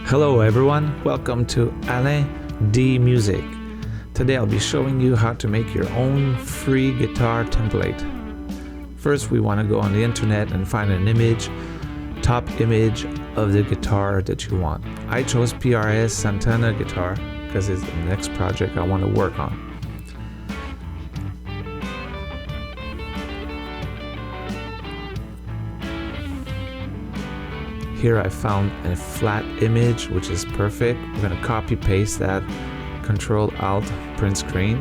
Hello everyone, welcome to Alain D Music. Today I'll be showing you how to make your own free guitar template. First we want to go on the internet and find an image, top image of the guitar that you want. I chose PRS Santana guitar because it's the next project I want to work on. Here I found a flat image, which is perfect. We're going to copy paste that, Control Alt print screen.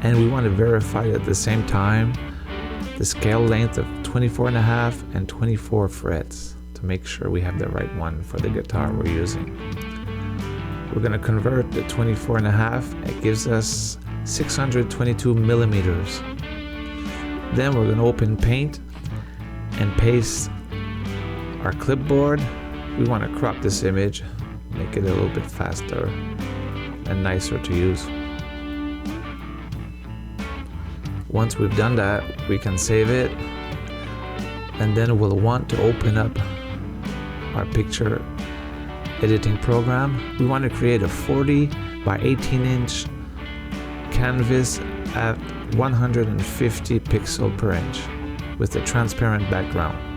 And we want to verify at the same time the scale length of 24.5 and 24 frets to make sure we have the right one for the guitar we're using. We're going to convert the 24.5. It gives us 622 millimeters. Then we're going to open Paint and paste our clipboard. We want to crop this image, make it a little bit faster and nicer to use. Once we've done that, we can save it, and then we'll want to open up our picture editing program. We want to create a 40 by 18 inch canvas at 150 pixel per inch with a transparent background.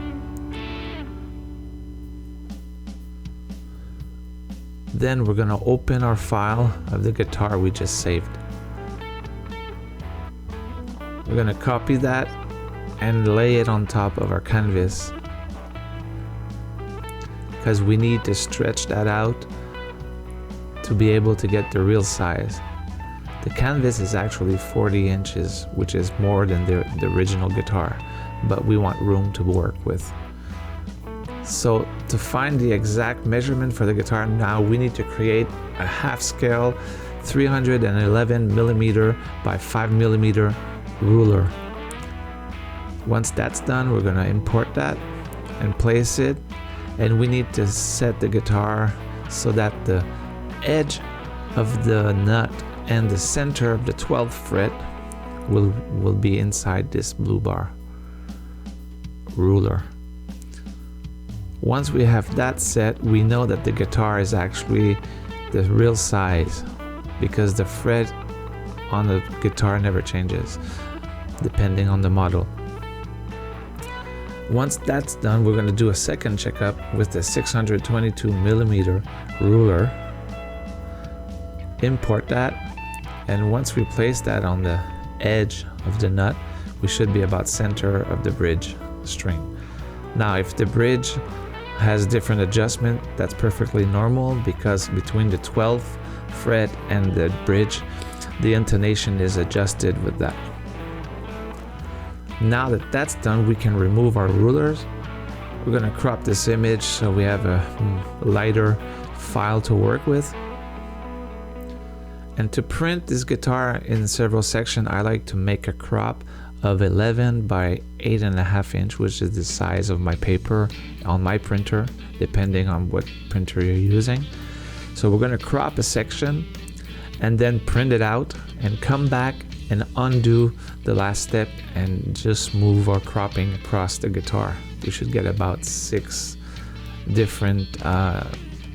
Then we're going to open our file of the guitar we just saved. We're going to copy that and lay it on top of our canvas because we need to stretch that out to be able to get the real size. The canvas is actually 40 inches, which is more than the original guitar, but we want room to work with. So to find the exact measurement for the guitar, now we need to create a half scale 311 millimeter by 5 millimeter ruler. Once that's done, we're going to import that and place it, and we need to set the guitar so that the edge of the nut and the center of the 12th fret will be inside this blue bar ruler. Once we have that set, we know that the guitar is actually the real size because the fret on the guitar never changes depending on the model. Once that's done, we're going to do a second checkup with the 622 millimeter ruler. Import that, and once we place that on the edge of the nut, we should be about center of the bridge string. Now if the bridge has different adjustment, that's perfectly normal because between the 12th fret and the bridge, the intonation is adjusted with that. Now that that's done, we can remove our rulers. We're going to crop this image so we have a lighter file to work with. And to print this guitar in several sections, I like to make a crop of 11 by 8.5 inch, which is the size of my paper on my printer, depending on what printer you're using. So we're going to crop a section and then print it out and come back and undo the last step and just move our cropping across the guitar. You should get about 6 different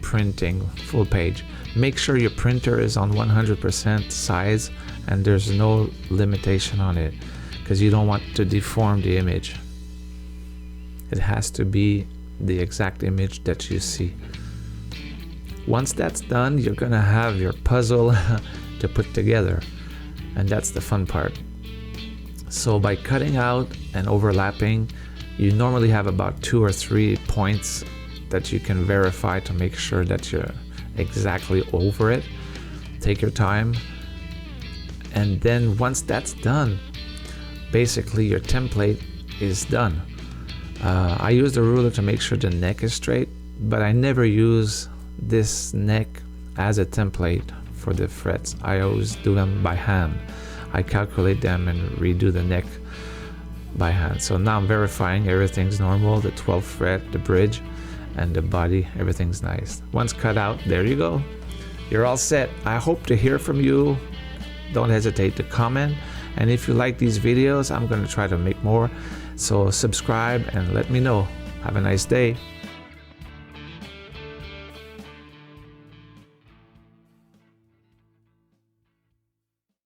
printing full page. Make sure your printer is on 100% size and there's no limitation on it, because you don't want to deform the image. It has to be the exact image that you see. Once that's done, you're gonna have your puzzle to put together, and that's the fun part. So by cutting out and overlapping, you normally have about 2 or 3 points that you can verify to make sure that you're exactly over it. Take your time, and then once that's done, basically your template is done. I use the ruler to make sure the neck is straight, but I never use this neck as a template for the frets. I always do them by hand. I calculate them and redo the neck by hand. So now I'm verifying everything's normal, the 12th fret, the bridge, and the body, everything's nice. Once cut out, there you go. You're all set. I hope to hear from you. Don't hesitate to comment. And if you like these videos, I'm going to try to make more. So subscribe and let me know. Have a nice day.